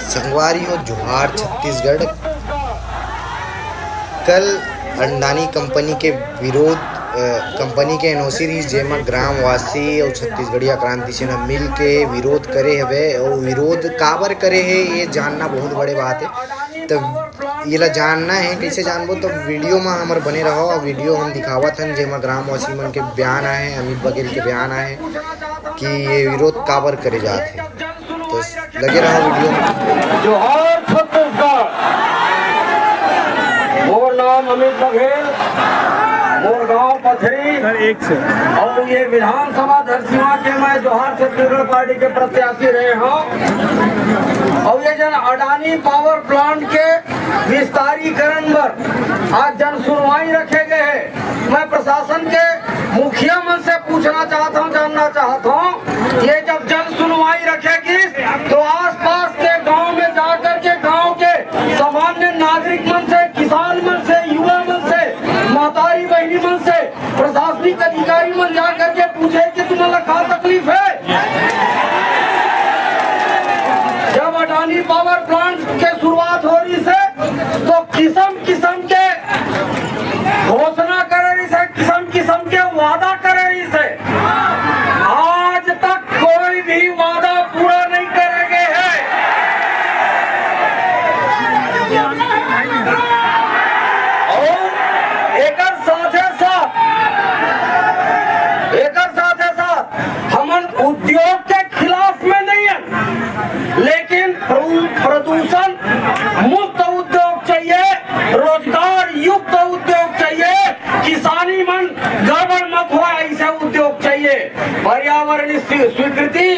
संगवारी और जोहार छत्तीसगढ़। कल अडानी कंपनी के विरोध कंपनी के एनओसी रही जेमा ग्रामवासी और छत्तीसगढ़िया क्रांति सेना मिल के विरोध करे हवे और विरोध काबर करे है ये जानना बहुत बड़े बात है। तब ये ला जानना है कैसे जानबो तो वीडियो में हमारे बने रहो और वीडियो हम दिखावत हन जेमा ग्रामवासी मन के बयान आए, अमित बघेल के बयान आए कि ये विरोध काबर करे जाते। तो लगे रहो वीडियो में। जोहार छत्तीसगढ़। मोर नाम अमित बघेल, मोर गांव पथरी और ये विधानसभा धरसीवा के मैं जोहार छत्तीसगढ़ पार्टी के प्रत्याशी रहे हूँ। और ये जन अडानी पावर प्लांट के विस्तारीकरण पर आज जन सुनवाई रखे गए हैं। मैं प्रशासन के मुखिया मन से पूछना चाहता हूँ, जानना चाहता हूँ, ये जब जन सुनवाई रखेगी तो आसपास के गांव में जाकर के गांव के सामान्य नागरिक मन से, किसान मन से, युवा मन से, महतारी बहनी मन से, प्रशासनिक अधिकारी मन जाकर के पूछे कि तुम्हें क्या तकलीफ है। जब अडानी पावर प्लांट के शुरुआत हो रही से तो किस्म किस्म के घोषणा कर रही से, किस्म किस्म के वादा कर रही से, आज तक कोई भी वादा पूरा नहीं करेंगे है। और एक साथ हमन उद्योग के खिलाफ में नहीं है, लेकिन प्रदूषण मुक्त उद्योग चाहिए, रोजगार युक्त उद्योग चाहिए, किसानी मन गड़बड़ मत हुआ ऐसे उद्योग चाहिए, पर्यावरण स्वीकृति।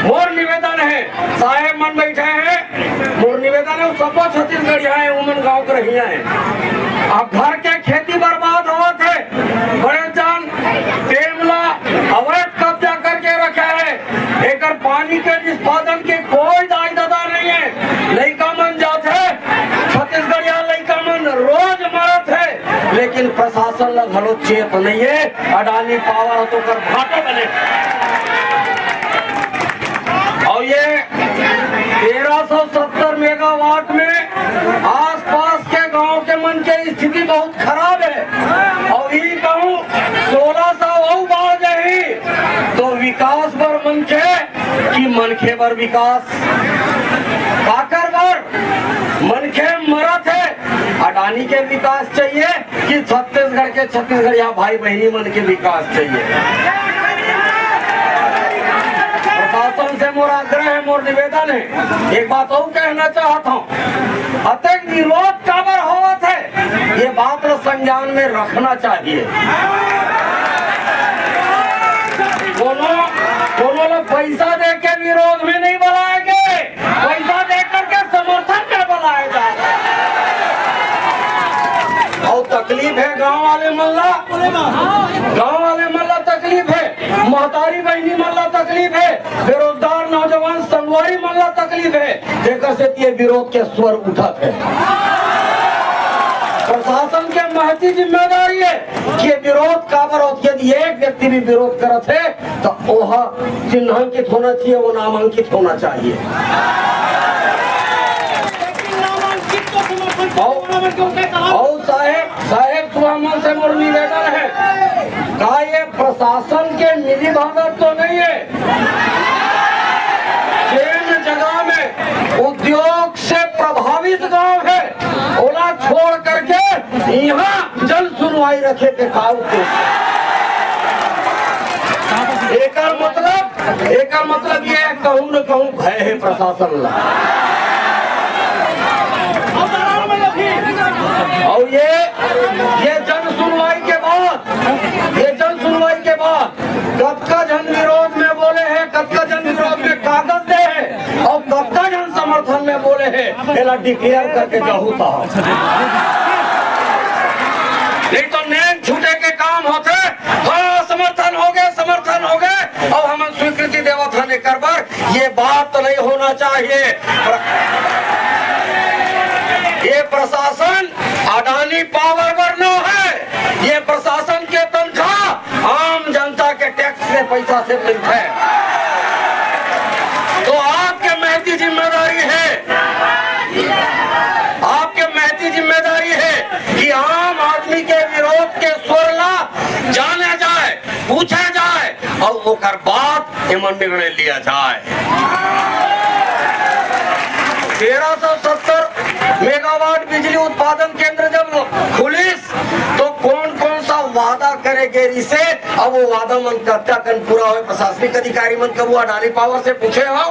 मोर निवेदन है, साहेब मन बैठे हैं, मोर निवेदन है सब छत्तीसगढ़िया है, उमन गाँव के रहिया है। अब घर के खेती बर्बाद होते है, बड़े जान टेमला अवैध कब्जा करके रखे है, एकर पानी के निष्पादन के कोई दाई दादा नहीं है। लड़का मन जाते है, छत्तीसगढ़िया लड़का मन रोज मरत है, लेकिन प्रशासन लग हलो चेत नहीं है। अडानी पावर तो कर भाटे बने और ये 1370 मेगावाट में आसपास के गांव के मन के स्थिति बहुत खराब है। और ये कहूँ 1600 बाढ़ जाही तो विकास बर मनखे कि मनखे बर विकास काकर बर मनखे मरत है। अडानी के विकास चाहिए कि छत्तीसगढ़ के छत्तीसगढ़िया भाई बहनी मन के विकास चाहिए। प्रशासन से मोर आग्रह है, मोर निवेदन है, एक बात और कहना चाहता हूँ, अतः विरोध काबर होवत है ये बात संज्ञान में रखना चाहिए। दोनों लोग पैसा दे के विरोध में नहीं बुलाएंगे, पैसा दे करके समर्थन में बुलाए जाएंगे। और तकलीफ है गांव वाले मल्ला, गांव वाले मल्ला तकलीफ है, महतारी बहनी मल्ला तकलीफ है, बेरोजगार नौजवान संगवारी मल्ला तकलीफ है। देखकर से ये विरोध के स्वर उठत है। प्रशासन के महती जिम्मेदारी है कि विरोध काबर होती है। यदि एक व्यक्ति भी विरोध करत है तो वह चिन्हांकित होना चाहिए, वो नामांकित होना चाहिए। और साहेब सुभाष से मोर निवेदन है, का ये प्रशासन के निधि भगत तो नहीं है। जिन जगह में उद्योग से प्रभावित गांव है ओला छोड़ करके यहाँ जन सुनवाई रखे के काउ को एकर मतलब ये कहूँ न कहूँ भय है प्रशासन ला। और ये जन सुनवाई के बाद कतका जन विरोध में बोले हैं, कतका जन विरोध में कागज दे है और कतका जन समर्थन में बोले हैं, एला डिक्लेयर करके जाहू साहब, नहीं तो नैन छूटे के काम होते। हाँ समर्थन हो गए और हम स्वीकृति देवत हने करबर, ये बात नहीं होना चाहिए। ये प्रशासन अडानी पावर वरनो है, ये प्रशासन के तनख्वाह आम जनता के टैक्स से पैसा से मिलता है। तो आपके महती जिम्मेदारी है ओकर बाद एमन निर्णय लिया जाए। 1370 मेगावाट बिजली उत्पादन केंद्र जब खुलिस तो कौन कौन सा वादा करे गेरी से, अब वो वादा मन कब तक पूरा हो? प्रशासनिक अधिकारी मन कब वो अडानी पावर से पूछे हो?